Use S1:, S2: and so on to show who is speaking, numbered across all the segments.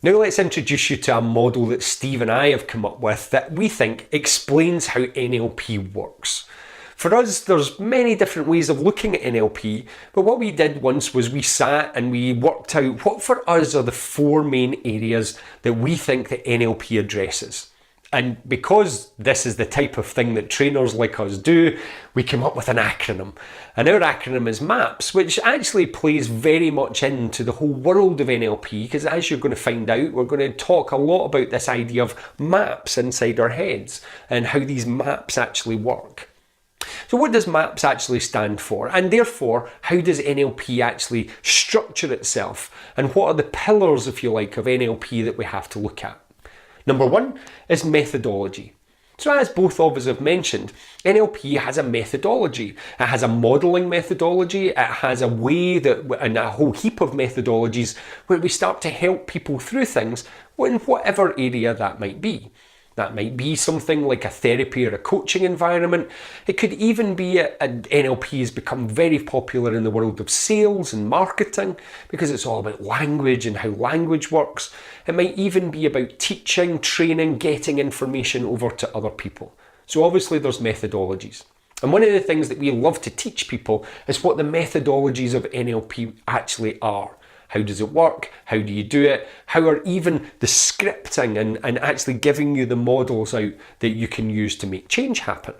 S1: Now let's introduce you to a model that Steve and I have come up with that we think explains how NLP works. For us, there's many different ways of looking at NLP, but what we did once was we sat and we worked out what for us are the 4 main areas that we think that NLP addresses. And because this is the type of thing that trainers like us do, we came up with an acronym. And our acronym is MAPS, which actually plays very much into the whole world of NLP, because as you're going to find out, we're going to talk a lot about this idea of maps inside our heads and how these maps actually work. So what does MAPS actually stand for? And therefore, how does NLP actually structure itself? And what are the pillars, if you like, of NLP that we have to look at? Number 1 is methodology. So as both of us have mentioned, NLP has a methodology. It has a modelling methodology. It has a way and a whole heap of methodologies where we start to help people through things in whatever area that might be. That might be something like a therapy or a coaching environment. It could even be NLP has become very popular in the world of sales and marketing because it's all about language and how language works. It might even be about teaching, training, getting information over to other people. So obviously there's methodologies. And one of the things that we love to teach people is what the methodologies of NLP actually are. How does it work? How do you do it? How are even the scripting and actually giving you the models out that you can use to make change happen?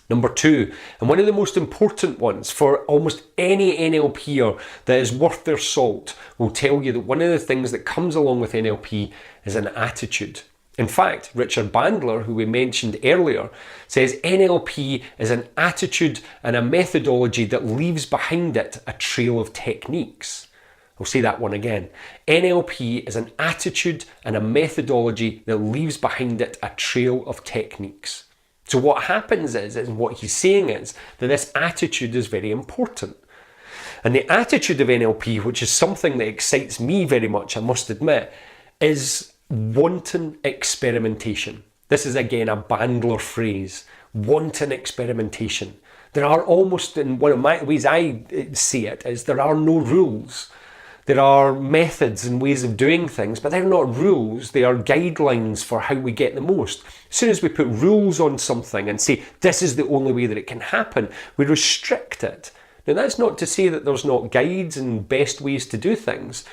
S1: Number 2, and one of the most important ones for almost any NLPer that is worth their salt, will tell you that one of the things that comes along with NLP is an attitude. In fact, Richard Bandler, who we mentioned earlier, says NLP is an attitude and a methodology that leaves behind it a trail of techniques. I'll say that one again. NLP is an attitude and a methodology that leaves behind it a trail of techniques. So what happens is, and what he's saying is, that this attitude is very important. And the attitude of NLP, which is something that excites me very much, I must admit, is wanton experimentation. This is again a Bandler phrase, wanton experimentation. There are almost, in one of my ways I see it, is there are no rules. There are methods and ways of doing things, but they're not rules, they are guidelines for how we get the most. As soon as we put rules on something and say, this is the only way that it can happen, we restrict it. Now that's not to say that there's not guides and best ways to do things,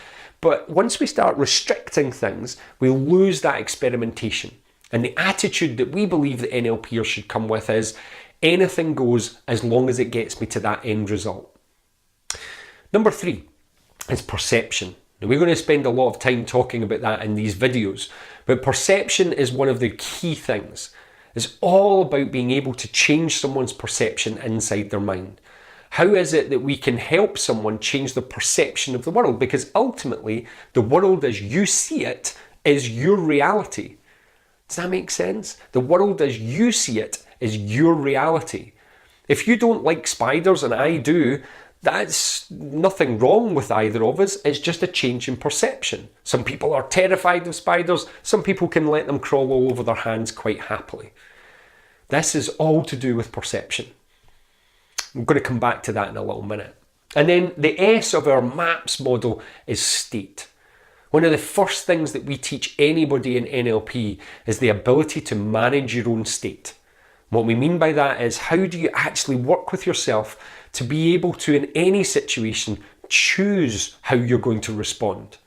S1: but once we start restricting things, we lose that experimentation. And the attitude that we believe that NLPers should come with is, anything goes as long as it gets me to that end result. Number 3. Is perception. Now we're going to spend a lot of time talking about that in these videos, but perception is one of the key things. It's all about being able to change someone's perception inside their mind. How is it that we can help someone change the perception of the world? Because ultimately, the world as you see it is your reality. Does that make sense? The world as you see it is your reality. If you don't like spiders and I do, that's nothing wrong with either of us, it's just a change in perception. Some people are terrified of spiders, some people can let them crawl all over their hands quite happily. This is all to do with perception. I'm going to come back to that in a little minute. And then the S of our MAPS model is state. One of the first things that we teach anybody in NLP is the ability to manage your own state. What we mean by that is, how do you actually work with yourself to be able to, in any situation, choose how you're going to respond.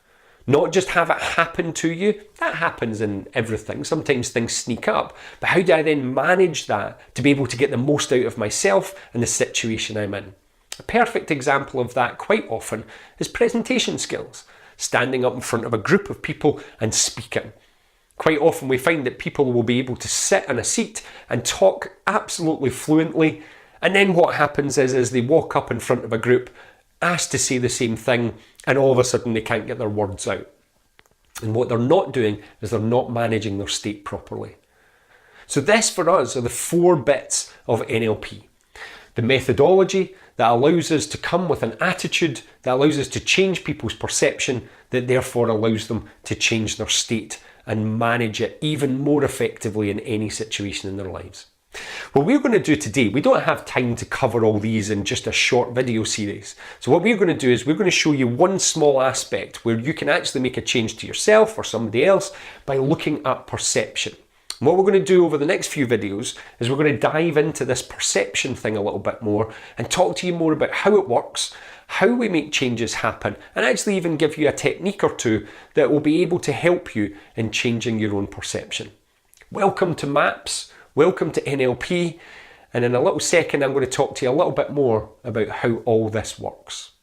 S1: Not just have it happen to you. That happens in everything. Sometimes things sneak up. But how do I then manage that to be able to get the most out of myself and the situation I'm in? A perfect example of that quite often is presentation skills. Standing up in front of a group of people and speaking. Quite often we find that people will be able to sit in a seat and talk absolutely fluently, and then what happens is they walk up in front of a group, asked to say the same thing, and all of a sudden they can't get their words out. And what they're not doing is they're not managing their state properly. So this for us are the 4 bits of NLP. The methodology that allows us to come with an attitude, that allows us to change people's perception, that therefore allows them to change their state and manage it even more effectively in any situation in their lives. What we're going to do today, we don't have time to cover all these in just a short video series. So what we're going to do is we're going to show you one small aspect where you can actually make a change to yourself or somebody else by looking at perception. And what we're going to do over the next few videos is we're going to dive into this perception thing a little bit more and talk to you more about how it works, how we make changes happen, and actually even give you a technique or two that will be able to help you in changing your own perception. Welcome to MAPS. Welcome to NLP, and in a little second I'm going to talk to you a little bit more about how all this works.